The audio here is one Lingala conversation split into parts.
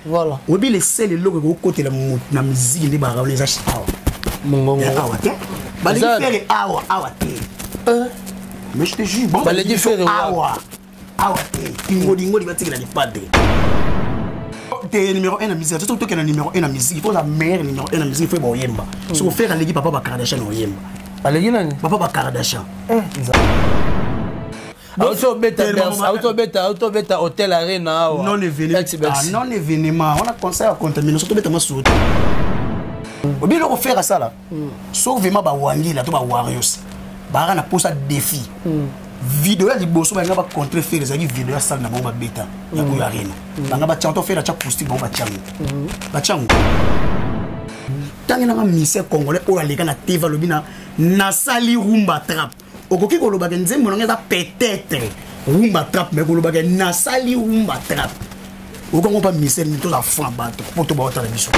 Voilà. Obi les seuls logo au côté la musique les barres les achète. Mon awa te. Ba les faire awa te. Mais je te jure bon ba les faire awa te. Ngodi va tirer la padre. T'es numéro 1 en musique, tout le temps numéro 1 en musique, il faut la meilleure numéro 1 en musique, il faut boire yemba. Si vous faites l'équipe papa Kardashian au yemba. Allez nani? Papa Kardashian. Auto beta hôtel arena. Non événement, on a conseil à contaminer, surtout beta ma soute. Au bien de faire ça là. Sauf vraiment ba wangi là, to ba warriors. Ba na posa défi. Vidéo ya liboso ba ngaba contre faire les vidéo ya salle na bomba beta ya ko arena banga ba chanto faire la cha acoustique bomba chango ba chango tangena nga mise congolais o aleka na TV lobina na sali rumba trap okoki ko loba nzembo ngeza peut-être rumba trap mais ko loba na sali rumba trap okongo pa mise ni to la fin bato pour to ba otala biso.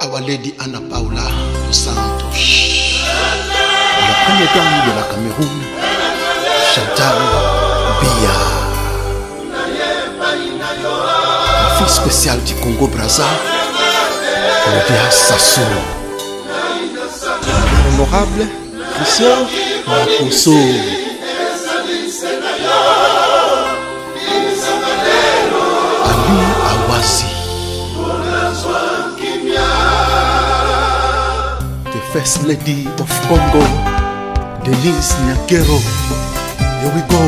Our Lady Anna Paula dos Santos. La première dame de la Cameroun, Chantal Biya. La fille spéciale du Congo-Brazza, Claudia Sassou. Honorable Christian Makoso. Ali Awazi. The First Lady of Congo, Denise Nyakero. Here we go.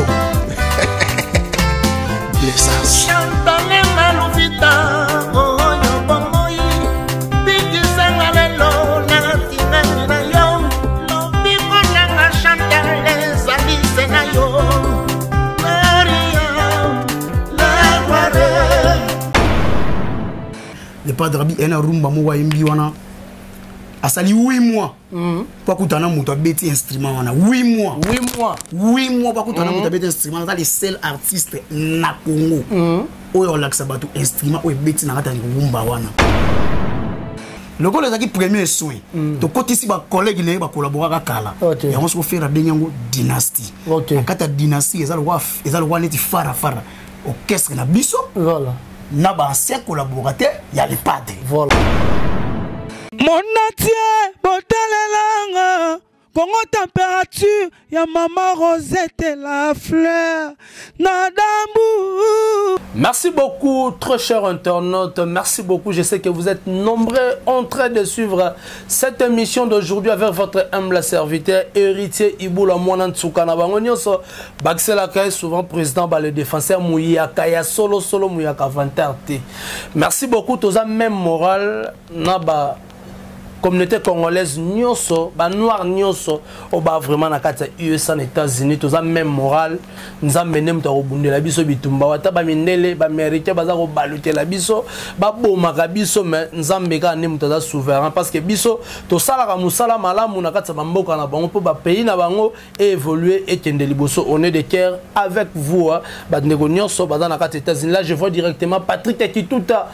Bless us. Le padre Rabi ena rumba mowa imbi wana asali 8 mois pour kutana muto beti instrument wana 8 mois 8 mois pour kutana muto beti instrument ça les seuls artistes na Congo oyo laksa batu instrument oyo beti na kata rumba wana loko les aki premier soin to kotisi ba collègue ne ba collaborer kala et on se faire benyango dynastie kata dynastie ezalo wa neti fara orchestre na biso voilà na ba ancien collaborateur ya les padres voilà. Mon atier, botelelanga, Congo température, ya maman Rosette la fleur, nadambu. Merci beaucoup, très chers internautes. Merci beaucoup. Je sais que vous êtes nombreux en train de suivre cette émission d'aujourd'hui avec votre humble serviteur, héritier Iboula Mwana Ntsukana Bangonyoso. Baxela Kaya, souvent président, le défenseur Mouya Kaya, solo Mouya Kavantarte. Merci beaucoup. Tous à même moral, naba. Communauté congolaise nyoso ba noir nyoso o ba vraiment na kati USA na États-Unis tous même moral nza menem to obundela biso bitumba wata ba mindele ba mérite baza ko balutela biso ba bomaka biso mais nzambe ka ne mutaza souverain parce que biso to sala ka musala malamu na kati ba mboka na bango po ba pays na bango évoluer et tende liboso on est de cœur avec vous ba ndeko nyoso baza na kati États-Unis là je vois directement Patrick Kituta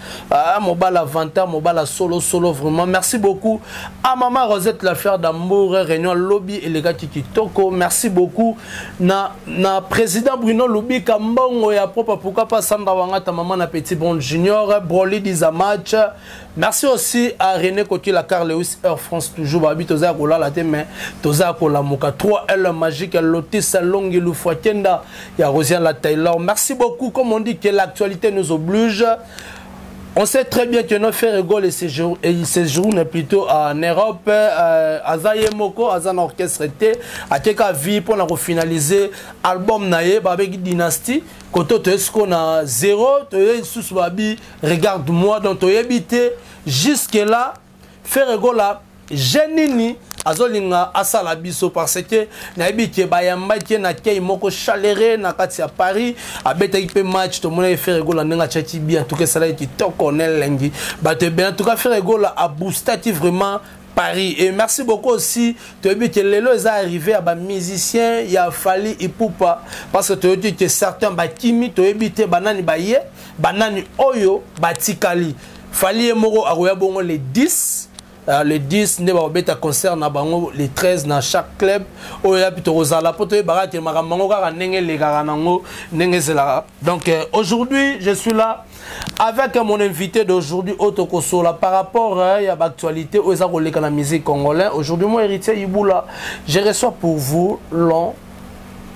mobala Vanta mobala solo vraiment merci beaucoup à Maman Rosette la fleur d'amour réunion lobby et les gars Kitoko merci beaucoup na président Bruno Lobby Kambongo ya propre pourquoi pas Sandra Wangata maman na petit bon junior Broly Dizamach merci aussi à René Coty la Carleus Air France toujours babi toza ko la te mais toza ko la moka 3L magique Lotis Longi Lufuakenda ya Rosiane la Taylor merci beaucoup comme on dit que l'actualité nous oblige. On sait très bien que nos frères rigolent et séjournent plutôt en Europe. Azaye Moko, Azan Orchestre, à Teka Vie pour finaliser l'album Naye, avec Dynasty. Quand tu as 0, tu es sous Babi, regarde-moi, donc tu es habité jusque-là. Frère rigola, Genini. Azolinga asala biso parce que na ebike bayamba ke na kei moko chaléré na kati ya Paris abeta ipe match to mona faire gola nenga chati bien en tout cas ça là qui to connaît lengi baté bien en tout cas faire gola a boostati vraiment Paris et merci beaucoup aussi tu as vu que lelo est arrivé à ba musicien il a fallu Ipupa parce que tu as dit que certains ba kimi to ebité banani baye banani oyo batikali fali moko aroya bongo les 10 le 10 ne ba beta concert na bango le 13 dans chaque club oya pito rozala poto e barate makambo ka ndenge le nango ndenge zela. Donc aujourd'hui je suis là avec mon invité d'aujourd'hui Otoko Sola par rapport à l'actualité aux arôles de la musique congolaise. Aujourd'hui moi Héritier Iboula, je reçois pour vous long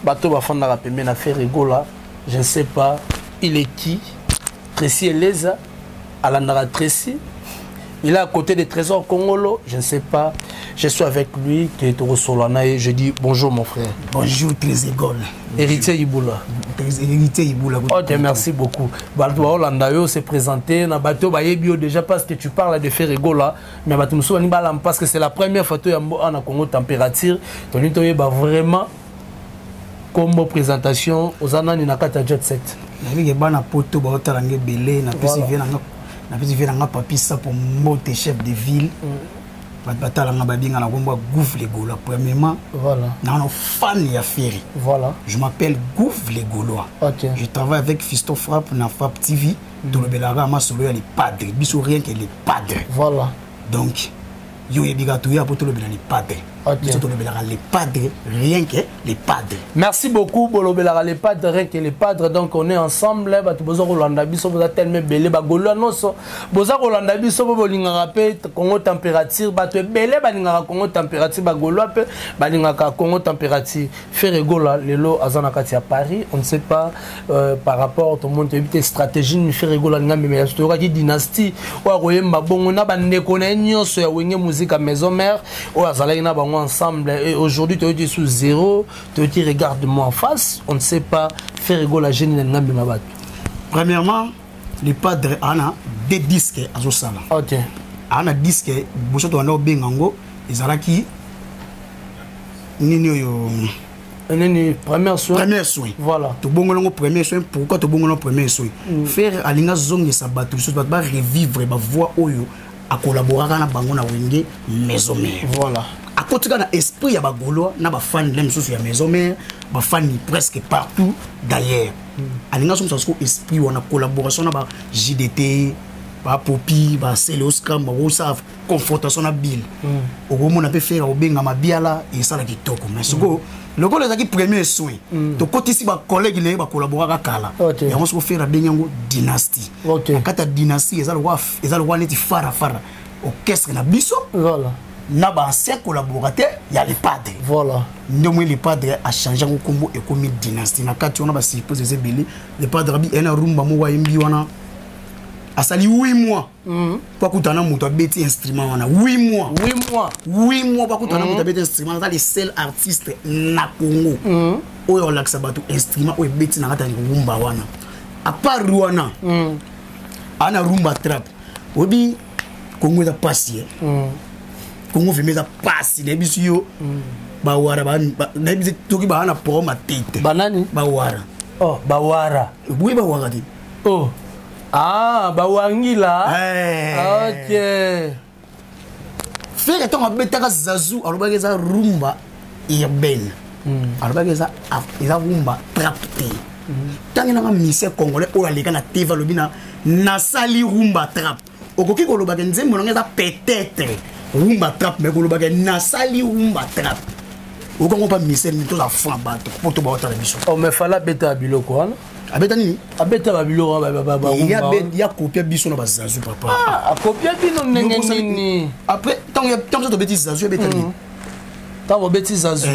bateau bafan na rapemé na fait rigola, je ne sais pas il est qui, Tracy Eleza, Alandara Tracy. Il est à côté des trésors congolo, je ne sais pas. Je suis avec lui, qui est au Solana, et je dis bonjour mon frère. Bonjour Trésor. Héritier Iboula. Héritier Iboula. Oh, merci beaucoup. Balto Hollanda s'est présenté. Na bateau bio déjà parce que tu parles de Ferregola, mais bateau nous parce que c'est la première fois que tu en Congo température. Tu as vraiment comme présentation aux anani na kata jet set. Na vie bana poto ba otalange belé na pesi vient na papi ça pour monter chef de ville. Batalanga babinga na komba Gouf les Gaulois premièrement. Voilà. Na fan ya Ferry. Voilà. Je m'appelle Gouf les Gaulois. OK. Je travaille avec Fisto Frappe na Frappe TV. Dans le Belara ma solo les padres. Biso rien que les padres. Voilà. Donc yo ebigatuya pour tout le les padres. Les padres, rien que les padres. Merci beaucoup, Bolobelara, les padres, rien que les padres. Donc, on est ensemble. Boza Rolanda Biso, vous êtes tellement belé. Bagolo, non, Boza Rolanda Biso, vous voulez rappeler Congo température. Bato belé, balingara Congo température. Bagolo, balingara Congo température. Ferregola, Lelo, Azanakati à Paris. On ne sait pas par rapport à tout le monde. Il y a une stratégie, une Ferregola, mais il y a une dynastie. Ou à Royem, Babon, on a une connexion sur la musique à maison mère. Ou à Zalaïna, ensemble et aujourd'hui tu es sous zéro, tu dis regarde-moi en face, on ne sait pas faire rigoler la génie. Premièrement, les padres ana des disques à Zosala. OK. Ana disque boso to ando bengango ezalaki nini yo nini premier soin. Premier soin. Voilà. To bongolongo premier soin, pourquoi to bongolongo premier soin? Faire alinga zongi sa bateau, so ba revivre ba voix oyo à collaborer na bango na wenge maison mère. Voilà. À côté de l'esprit, il y a des Gaulois, il y a des fans de la maison mère, des fans presque partout d'ailleurs. À l'ingénieur, il y a esprit, on a collaboration avec JDT, Popi, Céléoscam, on confrontation avec Bill. On a pu faire au Bengama Biala et ça, c'est tout. Mais le Gaulois, c'est le premier soin. Donc, quand ici, les collègues qui collaborent avec Kala, et on se fait la dynastie. Quand la dynastie, ils ont le roi de Fara, orchestre na biso. Voilà. Na ba ancien collaborateur, il y a les padres. Voilà. Nous les padres a changé au combo et comme dynastie. Na kati on a ba supposé zebeli. Les padres bi ena rumba mo wa yimbi wana. Asali 8 mois. Kwa kutana muto beti instrument wana 8 mois. 8 mois. 8 mois kwa kutana muto beti instrument dans les seuls artistes na Congo. Oyo laksa batu instrument oyo beti na kata rumba wana. A part wana. Ana rumba trap. Obi Congo da passer. Congo fait mes passes les bisio bawara na bisi toki ba na po ma tete banani bawara oh bawara oui bawara di oh ah bawangila OK faire ton abetaka zazu alobageza rumba urbaine alobageza eza rumba trapte tangi na mise congolais o aleka na TV lobina na sali rumba trap okoki kolobaka nzembo ngeza peut-être rumba trap mais kolobaka na sali rumba trap okongo pa misel ni to la fin bato poto ba otala biso o me fala beta biloko wana abeta nini abeta ba biloko ba ya copie biso na bazazu papa a copie bino nenge nini après tant to beti zazu beta nini tant beti zazu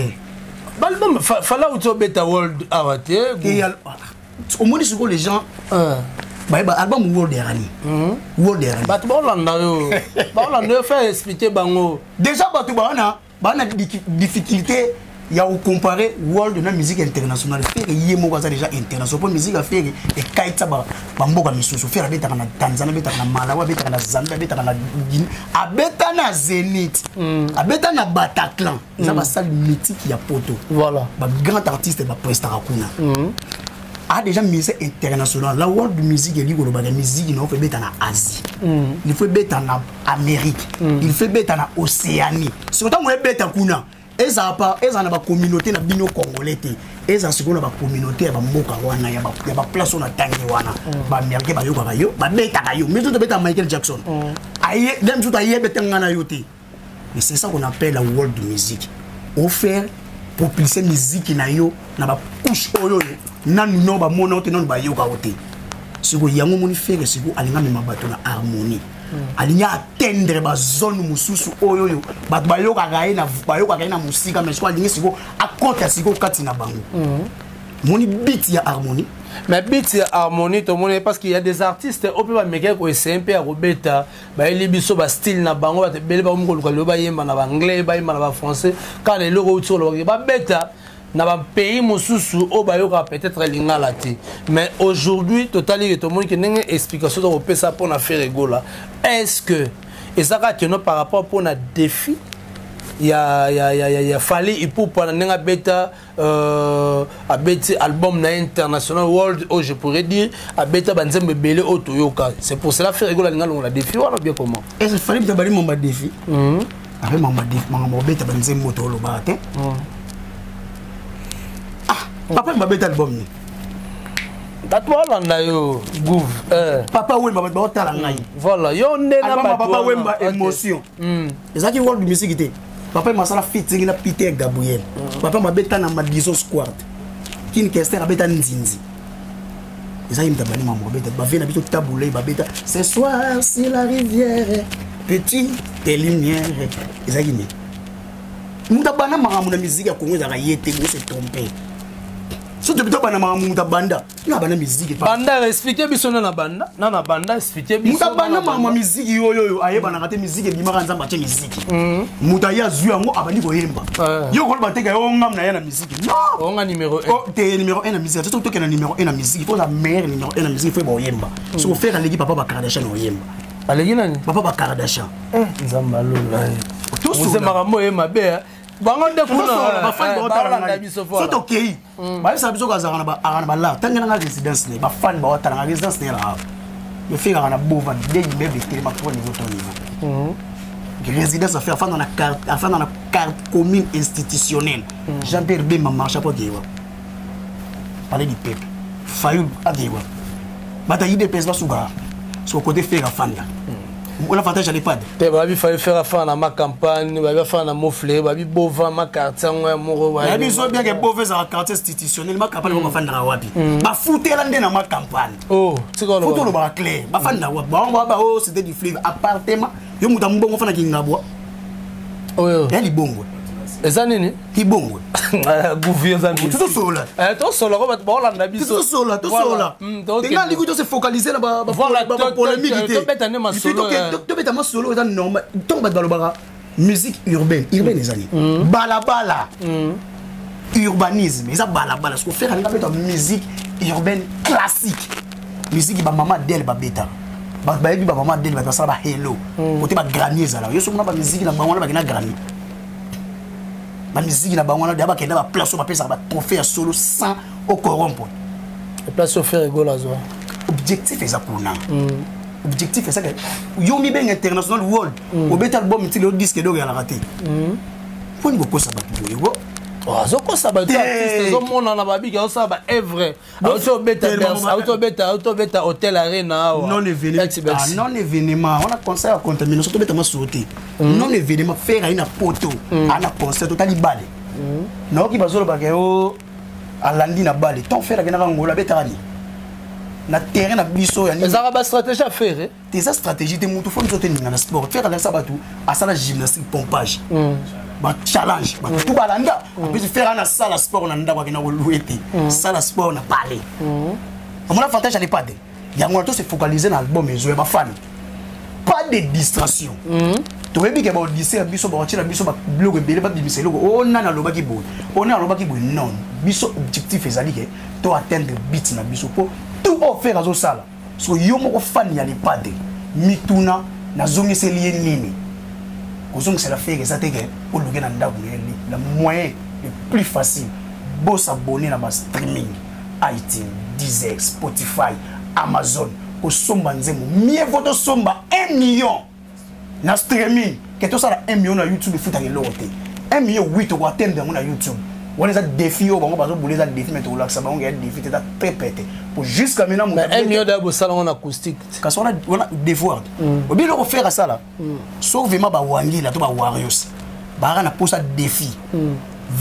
balbum fala uto beta world awate au moins les gens album World Erani. World Erani. Batu Bolanda yo. Bolanda yo fait expliquer bango. Déjà batu bana difficulté ya ou comparer world na musique internationale faire yemo kwa déjà international pour musique à faire et kaita ba mboka misusu faire beta na Tanzania beta na Malawi beta na Zambia beta na Guinée abeta na Zénith abeta na Bataclan ça va salle mythique ya poto voilà ba grand artiste ba prestara kuna a déjà musique internationale la world music et ligo ba musique non fait beta na Asie il faut beta na Amérique il fait beta na Océanie surtout moi beta kuna eza na ba communauté na bino congolais te eza sikoyo na ba communauté ya ba mboka wana ya ba place on atangi wana ba merke ba yoka yo ba beta ka yo mais tout beta Michael Jackson aye dem tout aye beta ngana yo te. Et c'est ça qu'on appelle la world music. Offert propulser musique na yo na ba couche oyo nanu no ba mona te non ba yoka ote. Siko yango moni faire siko alinga me mabato na harmonie. Alinga atteindre ba zone mususu oyo yo ba yoka ga na musika mais siko alinga siko akota siko kati na bango. Moni beat ya harmonie. Mais beat ya harmonie to moni parce qu'il y a des artistes au peut pas meka ko essayer un peu à robeta ba eli biso ba style na bango ba te bele ba mko ko ba yemba na ba anglais ba yemba na ba français quand les logos sur le ba beta na ba pays mususu o ba yoka peut-être lingala te. Mais aujourd'hui totalement tout le monde qui n'a explication de repérer ça pour faire rigola. Est-ce que et ça va tenir par rapport pour un défi il y a fallu il pour pendant nga beta a beta album na international world oh je pourrais dire a beta banzembe belé au toyoka c'est pour cela faire rigoler la défi ou bien comment est-ce qu'il fallait d'abord mon défi avec mon défi mon beta banzembe moto lo ba te papa m'a beta album ni Tatwa landa yo gouv papa wemba ba tala ngai voilà yo ndena papa wemba émotion ezaki world music ité papa masala featuring na Peter Gabriel papa mabeta na Madison Squad kini kester abeta nzinzi ezaki mtabali mambo beta ba vena bito taboulé ba beta ce soir sur la rivière petit et lumière ezaki ni mutabana mamamu na musique ya Congo za yete bo se tromper so depuis to bana mamamu mutabanda na bana musique banda expliquer biso na banda expliquer biso mutabana mama musique yo ayeba na kate musique bimaka nzamba che musique mutaya zui yango abandi ko yemba yo ko bateka yo ngam na yana musique non on a numéro 1 oh t'es numéro 1 na musique tout que na numéro 1 na musique il faut la meilleure numéro 1 na musique faut ba yemba so faire à l'équipe papa ba Kardashian o yemba alegi nani papa ba Kardashian nzamba lola vous maramo e mabe bango de kuna ba fan ba otala biso fo so okay ba isa biso ka zana ba arana ba la tangana nga résidence ne ba fan ba otala nga résidence ne la me faire na bova de immeuble te ma pour niveau ton niveau résidence à faire afin dans la carte commune institutionnelle Jean-Pierre Bemba marche pas dire parler du peuple Fayoul a dire bataille de pèse pas souga sur côté faire afin là on a fait j'allais pas te babi fallait faire affaire dans ma campagne babi faire dans mon fleur babi bova ma quartier mo babi so bien que bova za quartier institutionnel ma campagne on va faire dans wapi ba fouter là dans ma campagne oh c'est quoi photo le ba clair ba faire dans wapi ba oh c'était du fleuve appartement yo muta mbongo fana kingabwa oh yali bongo eza nini kibongo gouverneur zami tout sola to sola ko ba olanda biso tout sola tenga liku to se focaliser na ba polémique to beta ne masolo to beta masolo eza normal to ba balobara musique urbaine ezani balabala urbanisme eza balabala ce qu'on fait nga beta musique urbaine classique musique ba mama del ba beta ba yebi ba mama del ba sala ba hello côté ba granier za la yo so na ba musique na bango na ba kina granier la musique na bango na d'aba kenda ba place ba pesa ba trophée solo sans au corrompre la place au faire rigola zo objectif est ça pour na objectif est ça que yo mi ben international world au bet album ti le disque do ya la raté pour ni ko ça ba yo oh zoko ça ba artiste zo mona na babi ka ça ba est vrai auto beta hôtel arena non événement on a concert à contaminer surtout beta ma sauter non événement faire une photo ana concert total balé non ki bazolo ba ke o alandi na balé ton faire na ngola beta ni na terrain na biso ya ni ezaka ba stratégie à faire tes stratégie de mutu faut nzote ninga na sport faire la sabatu asala gymnastique pompage ba challenge ba tout balanda puis faire na salle sport na ndako kina ko louete salle sport na parler on a avantage à l'époque il y a moi tout se focaliser dans l'album et jouer ba fan pas de distraction to webi ke ba odise biso ba tira biso ba blog belé ba biso loko on na loba ki boy non biso objectif ezali ke to atteindre beat na biso pour tout offrir à zo sala so yo moko fan ya l'époque mituna na zongi se lié nini c'est la faire ça te que pour le gars le moyen le plus facile beau s'abonner dans ma streaming iTunes, Deezer, Spotify, Amazon au somba nzemo mieux votre somba 1 million na streaming que tout ça 1 million na YouTube foot à l'autre 1,8 million au thème de YouTube. On les a défiés, on va les a défiés, mais on a défié, c'est très pété. Pour jusqu'à maintenant, 1 million d'euros salon acoustique. Quand on a des fois, on bien le faire ça là. Sauf vraiment bah Wangi là, tout bah Warriors. Bah on a posé un défi.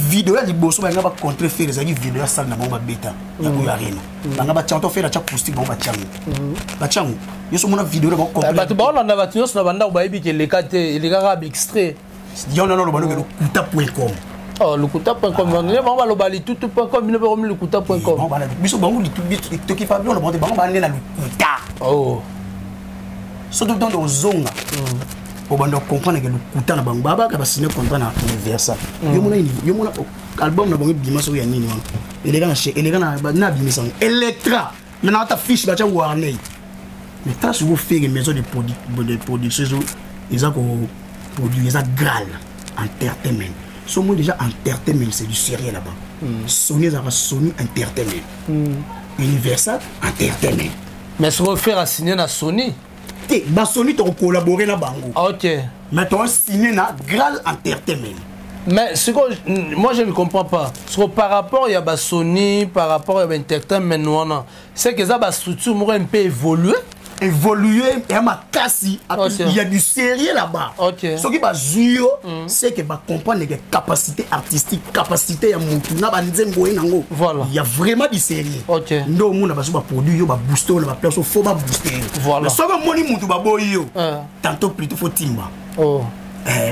Vidéo là, du bosso, bah on va contrer faire les vidéos ça na bomba bêta. Ya ko yarena. Bah on va chanter faire la acoustique bomba changu. Bah changu. Yo so mona vidéo là ba contrer. Bah tu ba on a ba tu na banda ba ibi ke les gars extrait. Yo non le balo que kuta.com. Oh, le kuta.com, on va le bali tout.com, il va le kuta.com. Bon, voilà, biso bango li tout qui pas bien le bon bango ba na le kuta. Oh. Surtout dans le zone. Pour bando comprendre que le kuta na bango baba ka ba signer contrat na Universal. Yo mona album na bango bima so ya nini wana. Elega na bimisa. Electra. Maintenant ta fiche ba cha Warner. Mais ta sur vous faire une maison de production ils ont produit ils ont Graal Entertainment. Sommes déjà Entertainment, c'est du sérieux là-bas. Sony, ça va Sony Entertainment. Universal Entertainment. Mais ce qu'on fait à signer à Sony. Bah Sony, tu as collaboré là-bas. Ok. Mais tu as signé à Graal Entertainment. Mais ce que moi je ne comprends pas. Parce que par rapport à Sony, par rapport à Entertainment, c'est que ça va structure un peu évoluer. Évoluer et ma casse il y a du sérieux là-bas. Ce qui va jouer c'est que va comprendre les capacités artistiques, capacité à mutuna banzengo nango. Voilà. Il y a vraiment du sérieux. Ndo monde va ba produit yo ba booster on va place faut ba booster. Voilà. So ba moni mutu ba boyo. Tantôt plutôt faut timba. Oh.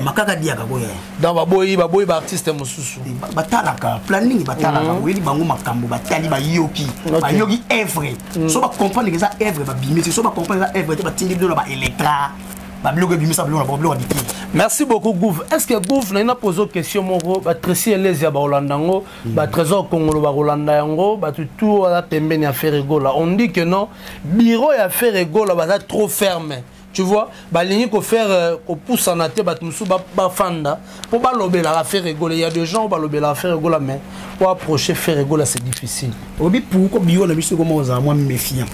Makaka dia ka boya. Dans baboyi ba artiste mususu. Batalaka planning batalaka weli bango makambo batali ba yoki. Ba yoki œuvre. So ba comprendre que ça œuvre ba bimisi so ba comprendre ça œuvre te ba tindi do ba Electra. Ba bloquer bimisa bloquer ba bloquer diti. Merci beaucoup Gouv. Est-ce que Gouv n'a posé question moko ba Tracy Elezia ba Holandango ba Trésor Congolo ba Rolanda yango ba tout à pembeni affaire gola. On dit que non, bureau et affaire gola ba trop fermé. Tu vois, il faut faire qu'on pousse en athée, pour pas lober la faire rigoler. Il y a des gens qui lober la faire rigoler, mais pour approcher faire rigoler, c'est difficile. Pourquoi bio na biso comment on moi méfiant.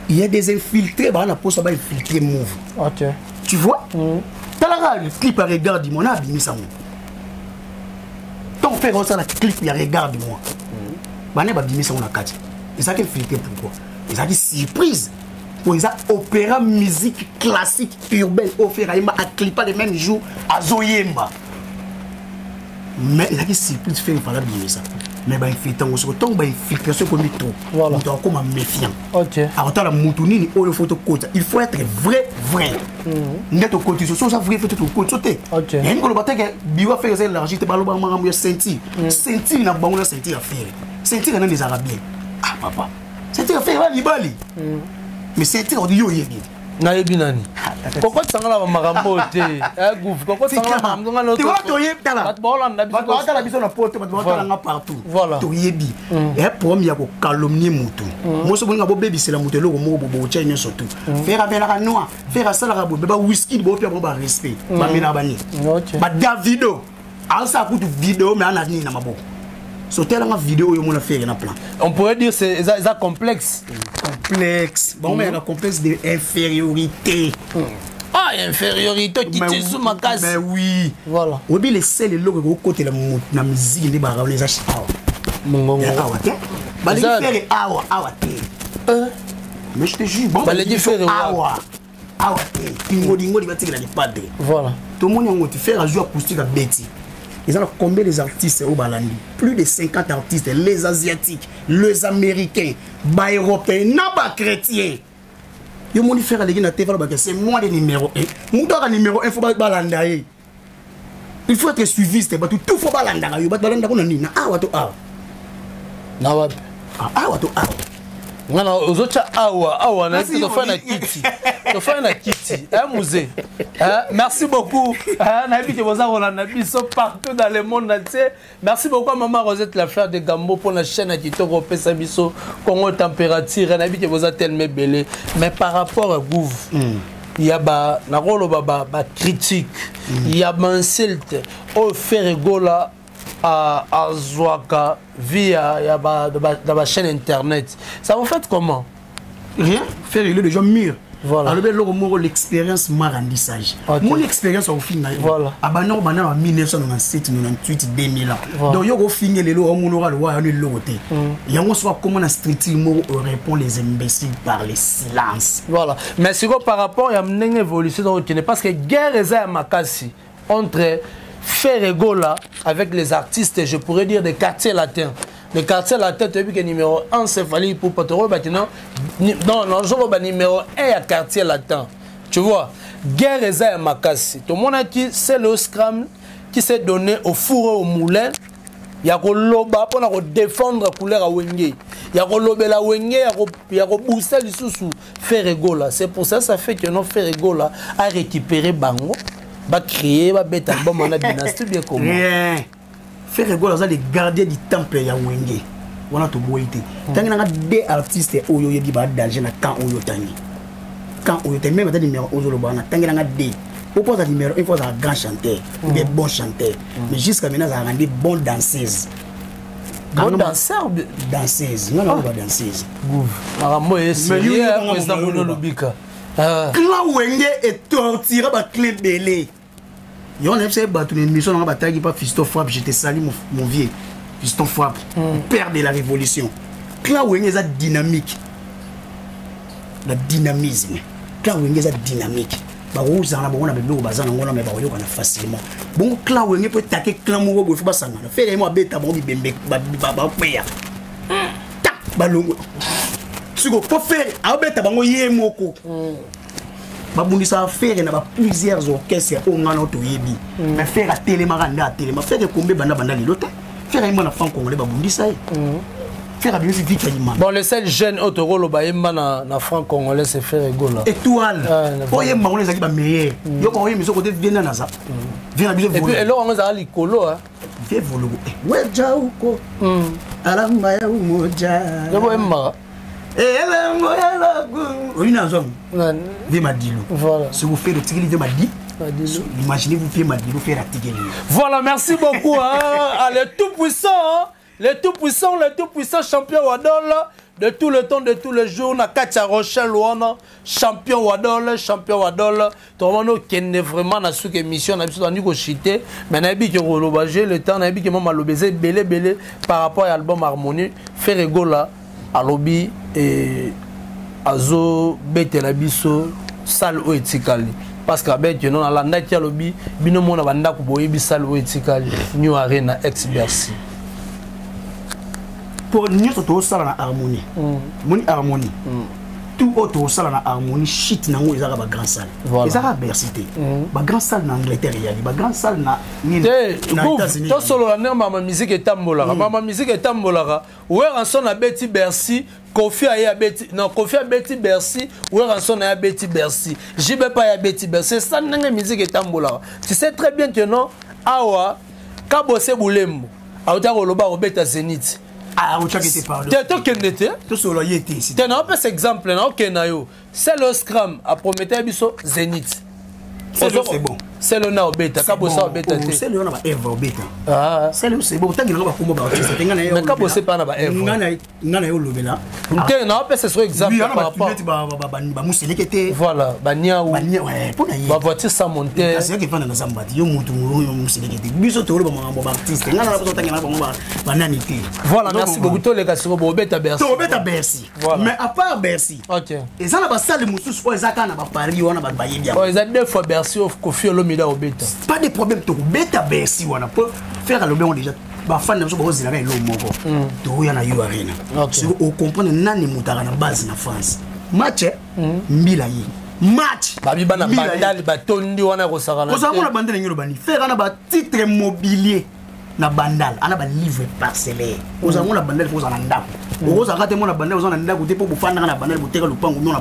Il y a des infiltrés, bah on a posé ça infiltrer move. OK. Tu vois? T'as la clip à regarder mon abîme ça. Ton frère ça la clip il regarde moi. Bah ne pas abîmer ça on a quatre. Et ça qui filtré pourquoi? Et ça qui surprise. Pour les opéra musique classique urbaine offert à clipper les mêmes jours à Zoyemba. Mais il y a des surprises fait par la bien ça. Mais ben filtrant au second ben filtration comme trop. Voilà. Donc comme méfiant. OK. Alors t'as la moutouni ou le photo côte. Il faut être vrai. Net au côté sur ça vrai photo côte sauter. OK. Et une colobaté que bio faire ça l'argent te balo ba marambo sentir. Sentir na bango sentir affaire. Sentir dans les arabiens. Ah papa. Sentir affaire va libali. Mais c'est un audio yébi. Na yebi nani. Pourquoi tu sangala marambo te? Gouv, pourquoi tu sangala marambo ngalo? Tu vois to yebi tala. Bat bolanda biso. Bat tala biso na porte, bat tala partout. Voilà. To yebi. Et premier ko calomnier mutu. Mo so bonga bo baby c'est la mutu lo mo bo tchanye surtout. Faire avec la noix, faire ça la bo ba whisky bo pia bo ba respect. Ba mena bani. OK. Ba Davido. Alsa kutu vidéo mais ana ni na mabo. So tellement vidéo yo mona faire na plan. On pourrait dire c'est ça complexe. Complexe. Bon, mais un complexe d'infériorité. Ah, infériorité qui tue sous ma case. Mais oui. Voilà. Ou bien les seuls logos au côté de la musique, les barres, les achats. Mon bah, les faire awa. Mais je te jure, bon, les différents awa. Pingodingo, les bâtiments, les padres. Voilà. Tout le monde a fait un jeu acoustique à Betty. Ils ont combien les artistes au Balandi? Plus de 50 artistes, les Asiatiques, les Américains, les Européens, les chrétiens. Ils m'ont dit faire les gens c'est moi le numéro 1. Moi, le numéro 1, il faut pas Balanda. Il faut être suiviste, tout faut Balanda. Il faut Balanda. Ngana ozocha awa na to fana kiti musée merci beaucoup na bité boza Rolanda biso partout dans le monde entier. Merci beaucoup à maman Rosette la fleur de Gambo pour la chaîne à Kitoko pesa biso Congo température na bité boza tellement belé. Mais par rapport à Gouv il y a ba na rolo ba critique il y a insulte au faire gola à Zwaka via la chaîne internet. Ça vous fait comment? Rien. Faire il est déjà mûr. Voilà. Alors l'expérience marandissage. Mon expérience au final. Voilà. Abandon en 1997, 98, 2000 ans. Donc yo finir les lois on aura le roi le loté. Et on soit comment la street répond les imbéciles par les silences. Voilà. Mais c'est quoi par rapport à une évolution dans le parce que guerre est à Makassi entre Ferregola avec les artistes, je pourrais dire des quartiers latins. Le quartier latin, tu as vu que numéro 1, c'est fallu pour Patoro, non, je numéro 1 à quartier latin. Tu vois, guerre est à Makassi. Tout le monde a dit, c'est le scram qui s'est donné au four et au moulin. Il y a loba pour défendre la couleur à Wenge. Il y a lobé la Wenge, il y a booster le sous Ferregola. C'est pour ça ça fait que non Ferregola a récupéré Bango, va créer, va mettre album en dynastie bien comment. Ferregola c'est les gardiens du temple ya Wenge. On a tout boité. Tant qu'il y a des artistes où il y a des danger na quand où il tani. Quand où il tani même dans numéro ozoloba na tant qu'il y a des pour poser numéro il faut un grand chanteur ou des bons chanteurs. Mais jusqu'à maintenant ça rend des bons danseuses. Bon danseur danseuse. Non non pas danseuse. Maramo est sérieux président Bruno Lubika. Clan Wenge est torturé par clé belé. Yo on a fait battre une émission dans la bataille par Fiston Frappe, j'étais sali mon vieux Fiston Frappe, père de la révolution. Clan Wenge est dynamique. Le dynamisme. Clan Wenge est dynamique. Bah vous en avez on a besoin bazan on a mais bah on a facilement. Bon Clan Wenge peut attaquer Clan Moro il faut pas ça. Fait moi beta bon bembe ba peya. Ta balongo. Sugo faut faire a beta bango yemoko. Babundisa faire na ba plusieurs orchestres au ngana to yebi. Mais faire à télémaranda à téléma faire combien banda lilote. Faire un na fan congolais babundisa. Faire à bien vite quasiment. Bon le seul jeune autogolo ba yemba na franc congolais c'est Ferregola. Étoile. Oye mangolais zaki ba meilleur. Yo ko oye miso côté viens na ça. Viens biso voler. Et puis alors on a likolo hein. Viens voler. Ouais jauko. Alamba ya umoja. Yo bo emma. Voilà. Si vous faites le tigre de Madi, imaginez-vous faire Madi, vous faire la tigre. Voilà, merci beaucoup. Hein. Le tout-puissant champion Wadol, de tout le temps, de tous les jours, na Katia Rochelle, champion Wadol. Tout le monde qui est vraiment dans cette émission, on a besoin de chiter, mais on a dit que le temps, on a dit que maman l'obésé, belé, par rapport à l'album Harmonie, Ferregola. Alobi et azo bete la biso sal o etikali parce que ben que non la ndaki alobi bino mona banda ko boyebi sal o etikali New Arena ex Bercy pour nous to sala na harmonie moni harmonie tout autre sala na harmonie shit nango ezaka ba grand salle ezaka Bercy te ba grand salle na Angleterre yali ba grand salle na États-Unis to solo la ma musique etambola ma musique etambola ouais ranson na Betty Bercy Kofi a Betty non Kofi a Betty Bercy ouais ranson na Betty Bercy jibe pas ya Betty Bercy ça na musique etambola tu sais très bien que non awa kabose bulembo auta koloba robeta Zenith. Ah, on chacun parle. Tout solo yété ici. Tu n'as pas cet exemple là, OK nayo. C'est le scrum à Prométhée biso Zenith. C'est bon. C'est le na beta, kabosa beta. C'est le na ba Eva beta. Ah, c'est le c'est bon, tant que na ba kumba ba artiste, tenga na yo. Mais kabose pas na ba Eva. Ngana yo lobela. Tu n'as pas ce exemple par rapport. Ba muselekete. Voilà, ba niaou. Ba niaou, ouais, pour na yi. Ba voiture sans monter. C'est que fana na zambati, yo mutu yo muselekete. Biso to lo ba artiste. Ngana na tanga na ba nani te. Voilà, merci beaucoup to les gars sur beta Bercy. To beta Bercy. Mais à part Bercy. OK. Et ça na ba salle mususu o ezaka na ba Paris wana ba yebi. Oh, ils a deux fois Bercy of Kofi Olomide au beta. Pas de problème to beta Bercy wana pour faire le bien déjà. Ba fan na so ba zira lo moko. To ya na New Arena. Si on comprendre nani mutaka na base na France. Match mbila yi. Match babi bana bandal batondi wana ko sakana. Ko sakana bandal ngiro bani. Faire na ba titre mobilier na bandal, ana ba livre parcellaire. Ko sakana bandal ko sakana ndako. Ko sakata mo na bandal ko sakana ndako te po bufanda na bandal boteka lupango no na.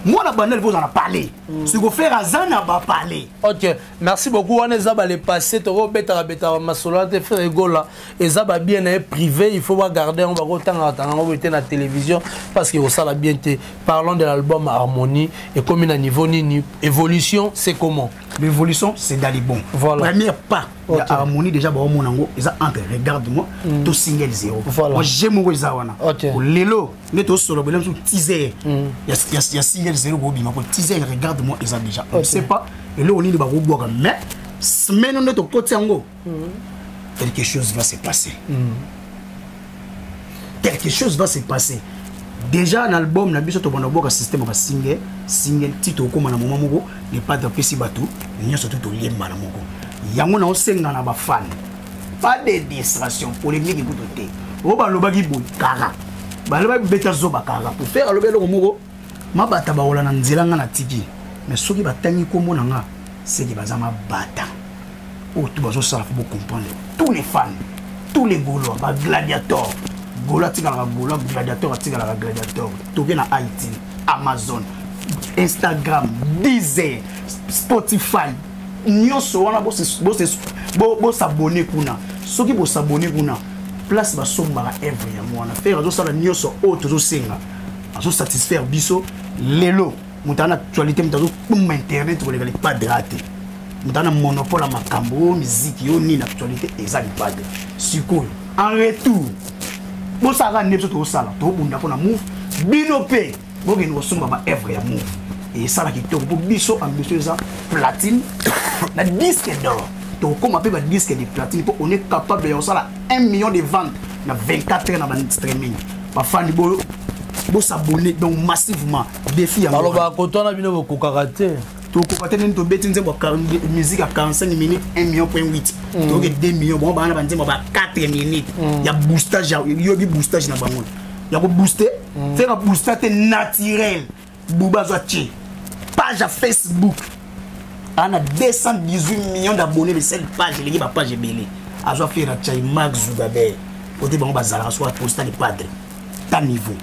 Moi la bandel vous en a parlé. Si vous faites Azana va parler. OK, merci beaucoup. On est allé passer to beta masola te faire gola et ça va bien être privé, il faut regarder on va attendre on va être na télévision parce que ça la bien te parlons de l'album Harmonie et comme un niveau ni évolution, c'est comment? L'évolution c'est d'aller bon. Voilà. Premier pas de Harmonie déjà ba mon nango ça entre regarde-moi to single zéro. Moi j'aime moi ça wana. OK. Lelo ne to solo belem sous teaser. Il y a teaser zéro go bima ko teaser regarde-moi ils ont déjà on sait pas et là on est de ba go boka mais semaine on est au côté ango quelque chose va se passer quelque chose va se passer déjà un album na biso to bana boka système ba single titre ko mana moment moko ne pas de pesi batou nyo surtout to lemba na moko yango na osenga na ba fan pas de distraction polémique pour tout o ba lobaki boy kara ba lobaki beta zoba kara pour faire lobelo moko mabata ba ola na nzela nga na tiki mais soki batangi kombo na nga c'est que bazama bata o tu bazo ça faut comprendre tous les fans tous les gaulois ba gladiator Gola tika la Gola, gladiateur tika la gladiateur. Toke na Haïti, Amazon, Instagram, Deezer, Spotify. Nyonso wana bo s'abonner kuna. Soki bo s'abonner kuna. Place ba somba every ya mwana. Faire zo sala nyonso auto zo senga. Azo satisfaire biso lelo. Mutana actualité mutazo pour internet pour les pas draté. Mutana monopole à makambo, musique yo ni l'actualité ezali pas. Sikoyo. En retour bo sala nepso to sala to bunda ko na move binope bo ke no somba ba evre ya move et sala ki to bo biso ambition ça platine na disque d'or to ko ma pe ba disque de platine pour on est capable de sala 1 million de ventes na 24 heures na ban streaming ba fan bo s'abonner donc massivement défi ya alors ba ko to na bino ko karaté to ko paté nto beti nzembo musique à 45 minutes 1,8 million donc 2 millions bon ba na banzembo ba 4 minutes ya boostage yo bi boostage na bango ya ko booster faire un booster naturel buba zoachi page à Facebook ana 218 millions d'abonnés de cette page les ba page belé azo faire chai Max Zugabe côté bango bazala soit poster les padres ta niveau.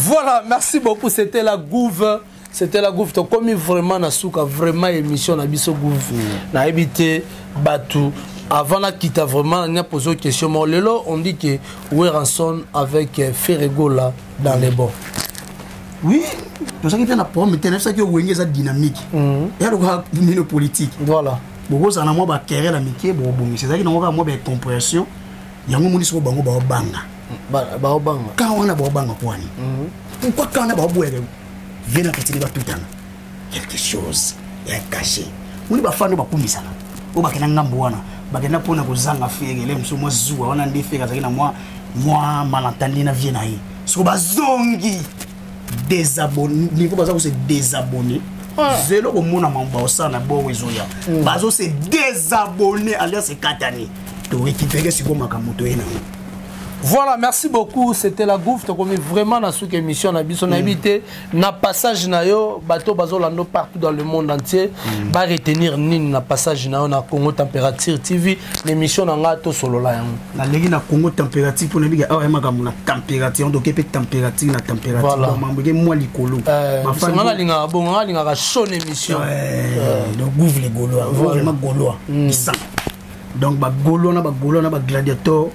Voilà, merci beaucoup, c'était la Gouve. C'était la Gouve, tu comme vraiment na souka vraiment émission na biso Gouve na habité Batou avant la quitte vraiment on a posé une question mais lelo on dit que Weranson avec Ferrego là dans les bords. Oui, pour ça qui vient à prendre maintenant ça que Wenge ça dynamique. Et alors une politique. Voilà. Beaucoup ça na moi ba querer la miké bon c'est ça qui na moi ba compréhension yango moni so bango ba banga. Ba banga. Quand on a ba banga quoi ni. Pourquoi quand on a ba boire viens à petit tout temps quelque chose est caché on va faire ba kumisana o ba kena ngambo wana ba kena pona ko zanga fere le mso mo zuwa wana ndi fere za kina moi malentendant na vie na yi so ba zongi désabonner niveau ba za ko se désabonner zelo ko mona mamba osana bo wezoya bazo se désabonner alias se katani to récupérer siko makamoto ena. Voilà, merci beaucoup. C'était la Gouve. Tu as vraiment dans cette émission. On a habité na passage na yo bateau bazolando partout dans le monde entier. Ba retenir ni na passage na na Congo Température TV. L'émission na ngato solo la yango. Na legi na Congo Température pour na biga awa makambo na température. Donc pe température na température. Donc mambo moi likolo. Ma femme na linga bon na linga ka son émission. Donc Gouve les Gaulois. Vraiment Gaulois. Ils sont. Donc ba Gaulois na ba gladiateur.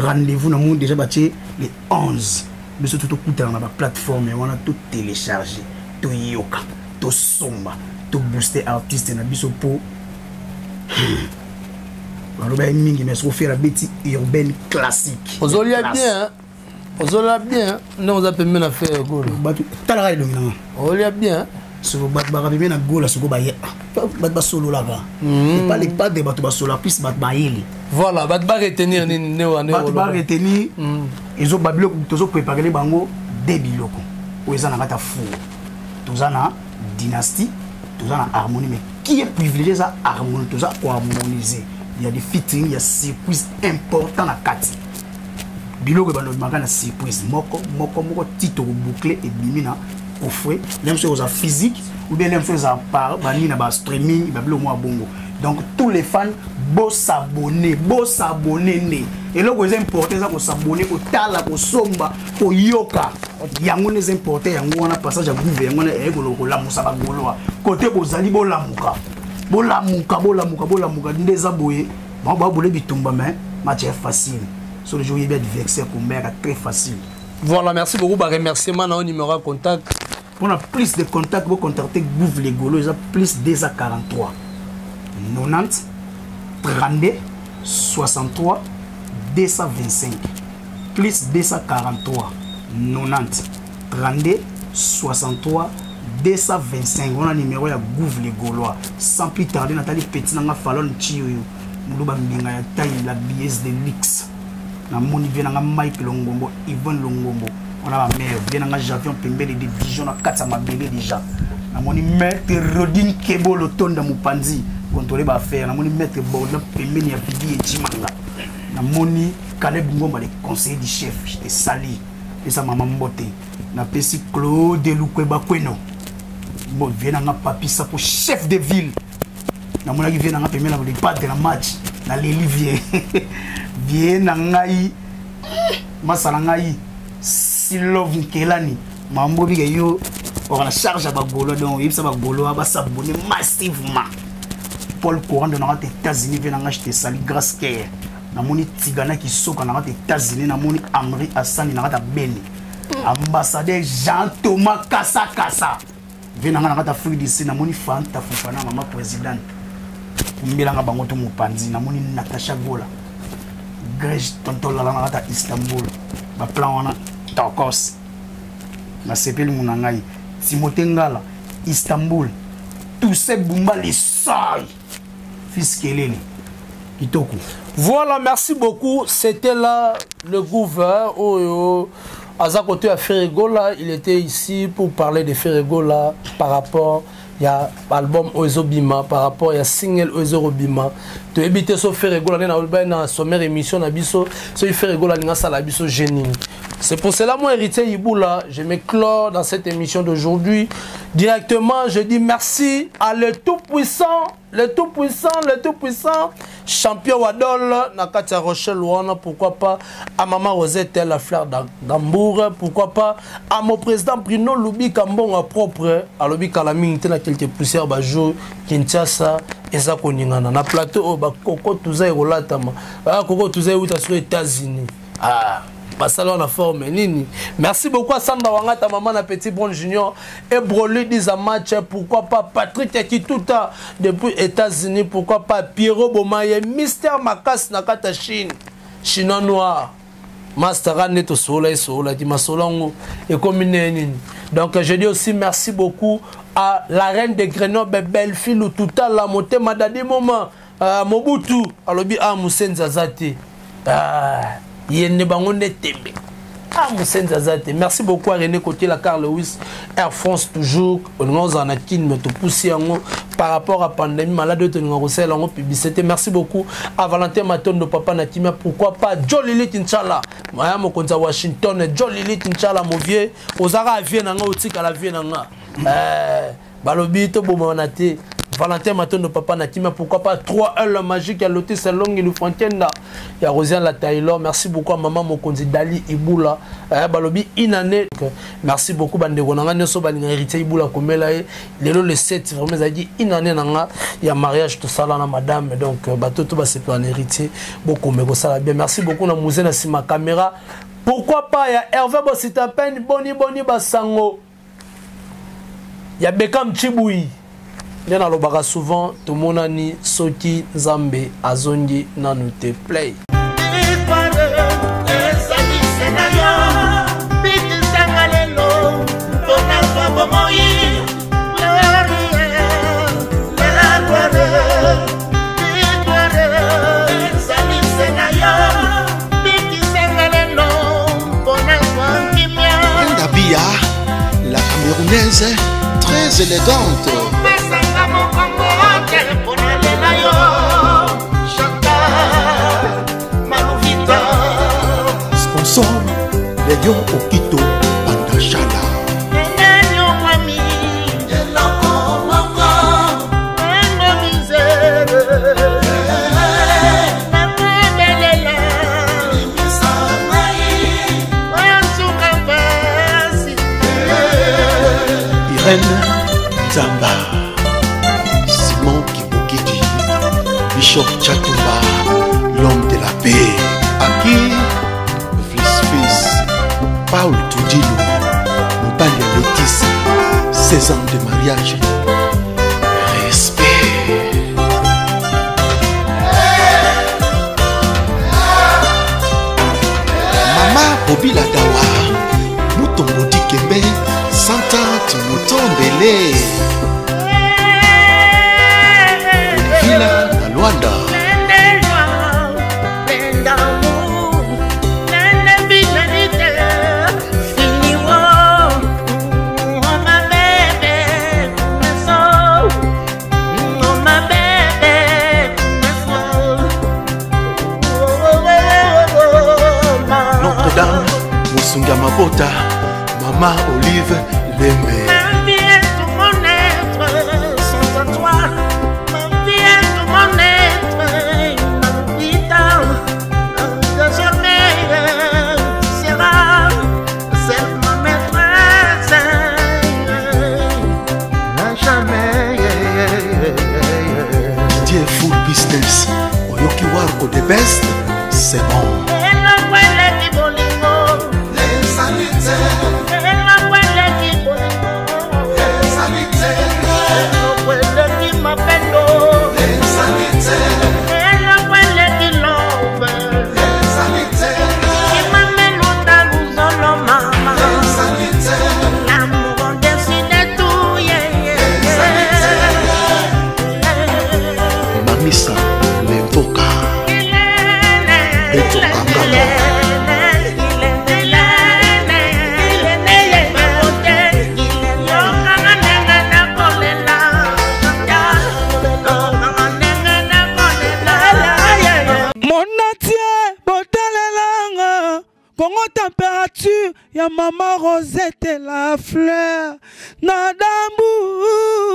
Rendez-vous dans le monde déjà bâti les 11. Mais surtout tout dans la plateforme on a tout téléchargé, tout yoka, tout somba, tout booster artiste na biso po. Alors mingi mais so faire la bêtise urbaine classique. Ozolia bien. Ozolia bien. Non, on a permis de faire goal. Batu talaka dominant. Ozolia bien. So bat ba bien na goal so go ba bat solo là bas. Pas les pas de bat ba solo plus bat ba yeli. Voilà, bat ba retenir ni ne bat ba retenir ils ont babilo tozo préparer les bango des biloko. Oza na kata fou. Toza na dynastie, toza na harmonie mais qui est privilégié ça harmonie, toza ko harmoniser. Il y a des featuring, il y a surprise important na kati. Biloko ba no makana surprise moko titre bouclé et bimina au fouet, même chose à physique ou bien même chose à part bani na ba streaming ba bilo mo bongo. Donc tous les fans beau s'abonner né et là c'est important ça ko s'abonner ko tala ko somba ko yoka yango les importer yango wana passage à Gouve yango na ko la musa ba goloa côté bozali bo lamuka ndeza boye ba bolé bitumba mais match est facile sur le jour il y a du vexer combat très facile. Voilà, merci beaucoup. Bah, remerciement au numéro de contact. Pour avoir plus de contacts, vous contactez Gouve les Gaulois, ils ont plus 243 90 32 63 225 plus 243 90 32 63 225. On a numéro ya Gouv les Gaulois. Sans plus tarder, Nathalie Petit n'a fallu Chio. Moulouba Mbinga ya taille la biaise de Lix. Na moni vient na Mike Longombo, Yvonne Longombo. On a ma mère, vient na Javion Pembele de Dijon na Katsama Bélé déjà. Na moni maître Rodin Kebo le ton de Mupanzi. Contrôler ba faire. Na moni maître Bordeaux Pembele ya Vidi et Chimanga. Na moni Caleb Ngomba le conseiller du chef. J'étais sali. Et sa maman Mbote. Na pesi Claude Lukweba Kweno. Bon, vient na papi ça pour chef de ville. Na mona qui vient na Pembele na le pas de la match. Na l'Olivier. Vient na ngai. Masala ngai. Silov Nkelani. Mambo bi yo. On a charge à Bagolo donc il s'aba Bagolo va s'abonner massivement. Paul Courant de les États-Unis vient acheter sali grâce care. Na moni Tigana qui soka na les États-Unis na moni Amri Hassan na ta Beni. Ambassadeur Jean-Thomas Kassa Kassa. Vient na Afrique du Sud na moni Fanta Fofana maman président. Mbelanga bango to Mupanzi na moni Natasha Gola. Grège tonton la na ta Istanbul. Ba plan wana Tokos. Na sepeli munangai. Timothée Ngala, Istanbul, tout ces boumba les sailles. Fils Kelele, Kitoko. Voilà, merci beaucoup. C'était là le gouverneur. À côté à Ferregola, il était ici pour parler de Ferregola par rapport à l'album Oezobima, par rapport à single Oezobima. Tu habites sur Ferregola, dans la sommaire émission, sur Ferregola, dans la biso génie. C'est pour cela, mon héritier Iboula, je m'éclore dans cette émission d'aujourd'hui. Directement, je dis merci à le tout-puissant, champion Wadol, Nakatia Rochelle Wana, pourquoi pas à Maman Rosette, la fleur d'Ambour, pourquoi pas à mon président Bruno Loubi Kambon propre, à Loubi Kalamine, il y a quelques poussières, Bajou, Kinshasa, et ça qu'on y a na plateau, Koko Touza et Rolatama, Koko Touza et aux États-Unis. Salon la forme nini. Merci beaucoup à Sandra Wangata, maman na Petit Bon Junior et Broly dit un match, pourquoi pas Patrick Yakituta depuis États-Unis, pourquoi pas Pierrot Bomaye, Mister Makas Nakata Chine, Chinois Noir, Master Neto Soleil Sola, dit ma Solango et comme nini. Donc je dis aussi merci beaucoup à la reine de Grenoble, Belle-Fille ou tout à la montée Madadi Moment, Mobutu, Alobi Moussen Zazati. Merci beaucoup à René Côté, la Carl Lewis, Air France toujours, par rapport à la pandémie, malade de publicité. Merci beaucoup à Valentin Maton de Papa Natimia, pourquoi pas Joe Lilith Inch'Allah, Washington, Joe Lilith Inch'Allah, mon vieux, Ozara à Vienne, à la Vienne, Balobito, Bomonate. Valentin Maton de Papa Natima, pourquoi pas 3-1 la magique, il y a Lotus Salong et le Fontaine, il y a Rosiane la Taylor, merci beaucoup à Maman Mokonzi Dali Iboula, Balobi Inane, merci beaucoup Bandego Nanga, Neso Balinga héritier Iboula Komela, le 7, vraiment, ça dit Inane Nanga, il y a mariage tout ça là, madame, donc, Batoto, c'est plan héritier, beaucoup, mais ça va bien, merci beaucoup, Namouzena, c'est ma caméra, pourquoi pas, il y a Hervé Bossitapen, Boni Basango, il y a Bekam Chiboui. Bien alobaka souvent tout mon ani soki Zambe azongi nanu te play. Ndabia, la Camerounaise, très élégante. Sponsor Léon Okito Pandachala. Irène Zamba, Simon Kibokidi, Bishop Chatumba, l'homme de la paix, Aki, fils, Paul Toudilou, Mbali Métis, 16 ans de mariage, respect. Mama Bobby Ladawa, Mouton Bodi Kembe, 100 ans tante Mutombele Villa na Luanda. Notre-Dame, Musunga Mabota, Maman Olive Lembe. Ma vie et tout mon être sont à toi. Ma vie et tout mon être, ma vie désormais tu seras celle de ma maîtresse. À jamais. Dieu full business, Oyoki Warko the best, c'est bon. Mamisa Lemboka Beto Angala. Congo température, ya maman Rosette la fleur, Nadambu.